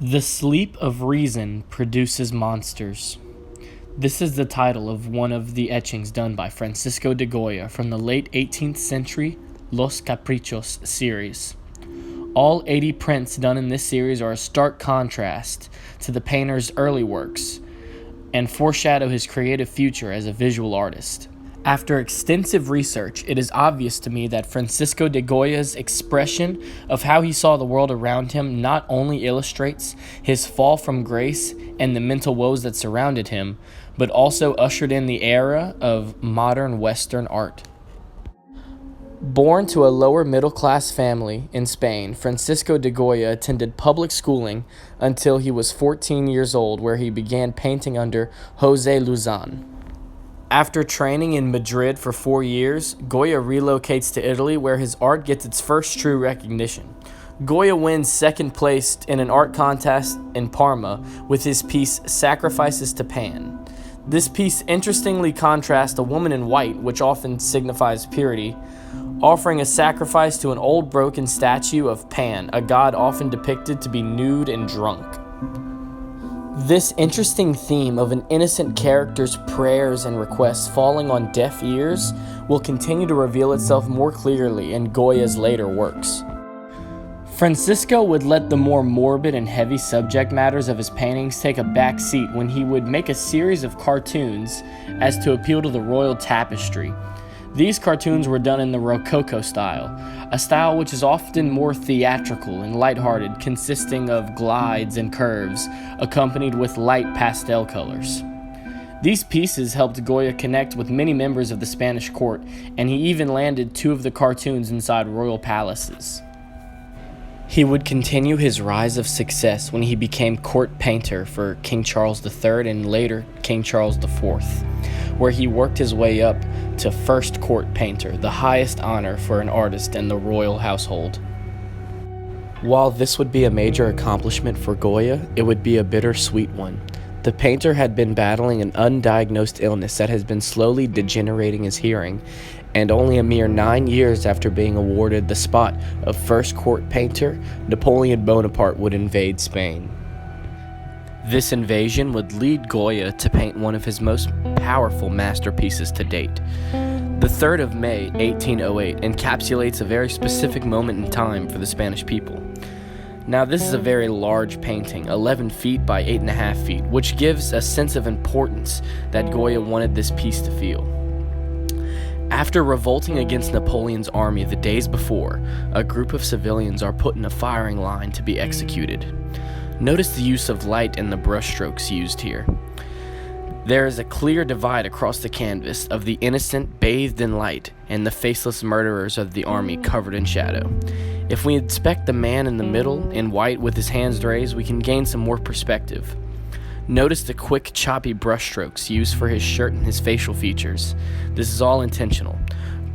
The sleep of reason produces monsters. This is the title of one of the etchings done by Francisco de Goya from the late 18th century Los Caprichos series. All 80 prints done in this series are a stark contrast to the painter's early works and foreshadow his creative future as a visual artist. After extensive research, it is obvious to me that Francisco de Goya's expression of how he saw the world around him not only illustrates his fall from grace and the mental woes that surrounded him, but also ushered in the era of modern Western art. Born to a lower middle-class family in Spain, Francisco de Goya attended public schooling until he was 14 years old, where he began painting under José Luzán. After training in Madrid for 4 years, Goya relocates to Italy, where his art gets its first true recognition. Goya wins second place in an art contest in Parma with his piece Sacrifices to Pan. This piece interestingly contrasts a woman in white, which often signifies purity, offering a sacrifice to an old broken statue of Pan, a god often depicted to be nude and drunk. This interesting theme of an innocent character's prayers and requests falling on deaf ears will continue to reveal itself more clearly in Goya's later works. Francisco would let the more morbid and heavy subject matters of his paintings take a back seat when he would make a series of cartoons as to appeal to the royal tapestry. These cartoons were done in the Rococo style, a style which is often more theatrical and lighthearted, consisting of glides and curves, accompanied with light pastel colors. These pieces helped Goya connect with many members of the Spanish court, and he even landed 2 of the cartoons inside royal palaces. He would continue his rise of success when he became court painter for King Charles III and later King Charles IV, where he worked his way up to first court painter, the highest honor for an artist in the royal household. While this would be a major accomplishment for Goya, it would be a bittersweet one. The painter had been battling an undiagnosed illness that has been slowly degenerating his hearing, and only a mere 9 years after being awarded the spot of first court painter, Napoleon Bonaparte would invade Spain. This invasion would lead Goya to paint one of his most powerful masterpieces to date. The 3rd of May, 1808, encapsulates a very specific moment in time for the Spanish people. Now, this is a very large painting, 11 feet by 8.5 feet, which gives a sense of importance that Goya wanted this piece to feel. After revolting against Napoleon's army the days before, a group of civilians are put in a firing line to be executed. Notice the use of light and the brushstrokes used here. There is a clear divide across the canvas of the innocent bathed in light and the faceless murderers of the army covered in shadow. If we inspect the man in the middle in white with his hands raised, we can gain some more perspective. Notice the quick, choppy brushstrokes used for his shirt and his facial features. This is all intentional.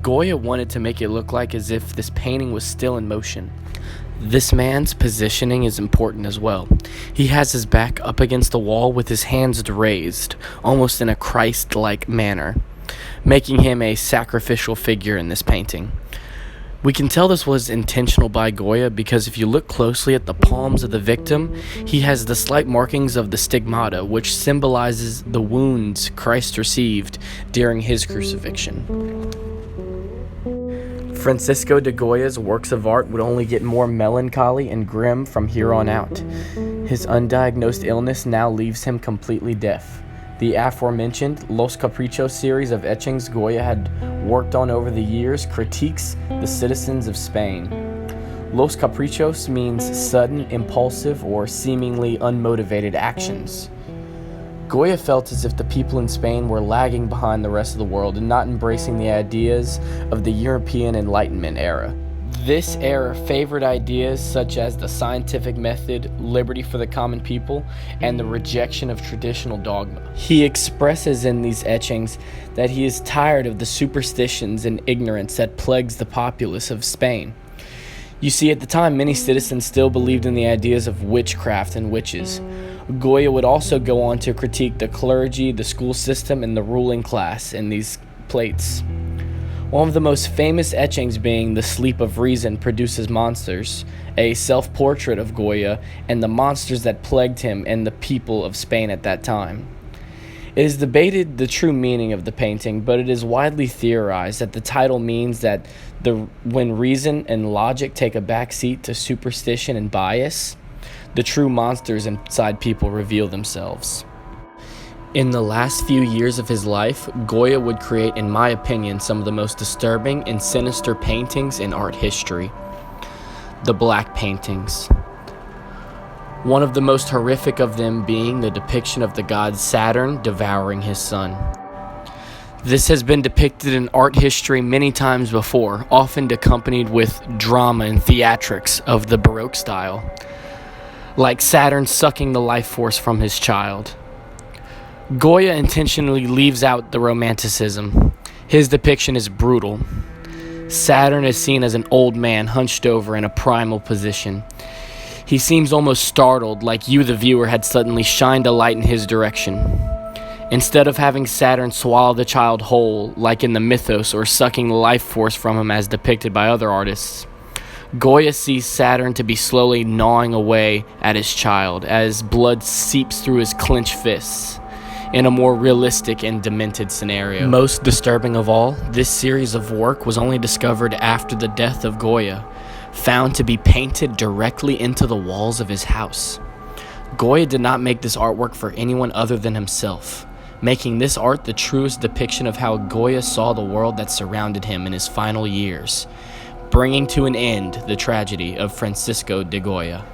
Goya wanted to make it look like as if this painting was still in motion. This man's positioning is important as well. He has his back up against the wall with his hands raised, almost in a Christ-like manner, making him a sacrificial figure in this painting. We can tell this was intentional by Goya because if you look closely at the palms of the victim, he has the slight markings of the stigmata, which symbolizes the wounds Christ received during his crucifixion. Francisco de Goya's works of art would only get more melancholy and grim from here on out. His undiagnosed illness now leaves him completely deaf. The aforementioned Los Caprichos series of etchings Goya had worked on over the years critiques the citizens of Spain. Los Caprichos means sudden, impulsive, or seemingly unmotivated actions. Goya felt as if the people in Spain were lagging behind the rest of the world and not embracing the ideas of the European Enlightenment era. This era favored ideas such as the scientific method, liberty for the common people, and the rejection of traditional dogma. He expresses in these etchings that he is tired of the superstitions and ignorance that plagues the populace of Spain. You see, at the time, many citizens still believed in the ideas of witchcraft and witches. Goya would also go on to critique the clergy, the school system, and the ruling class in these plates. One of the most famous etchings being The Sleep of Reason Produces Monsters, a self-portrait of Goya and the monsters that plagued him and the people of Spain at that time. It is debated the true meaning of the painting, but it is widely theorized that the title means that when reason and logic take a back seat to superstition and bias, the true monsters inside people reveal themselves. In the last few years of his life, Goya would create, in my opinion, some of the most disturbing and sinister paintings in art history. The Black Paintings. One of the most horrific of them being the depiction of the god Saturn devouring his son. This has been depicted in art history many times before, often accompanied with drama and theatrics of the Baroque style, like Saturn sucking the life force from his child. Goya intentionally leaves out the romanticism. His depiction is brutal. Saturn is seen as an old man hunched over in a primal position. He seems almost startled, like you, the viewer, had suddenly shined a light in his direction. Instead of having Saturn swallow the child whole, like in the mythos, or sucking the life force from him as depicted by other artists, Goya sees Saturn to be slowly gnawing away at his child as blood seeps through his clenched fists. In a more realistic and demented scenario. Most disturbing of all, this series of work was only discovered after the death of Goya, found to be painted directly into the walls of his house. Goya did not make this artwork for anyone other than himself, making this art the truest depiction of how Goya saw the world that surrounded him in his final years, bringing to an end the tragedy of Francisco de Goya.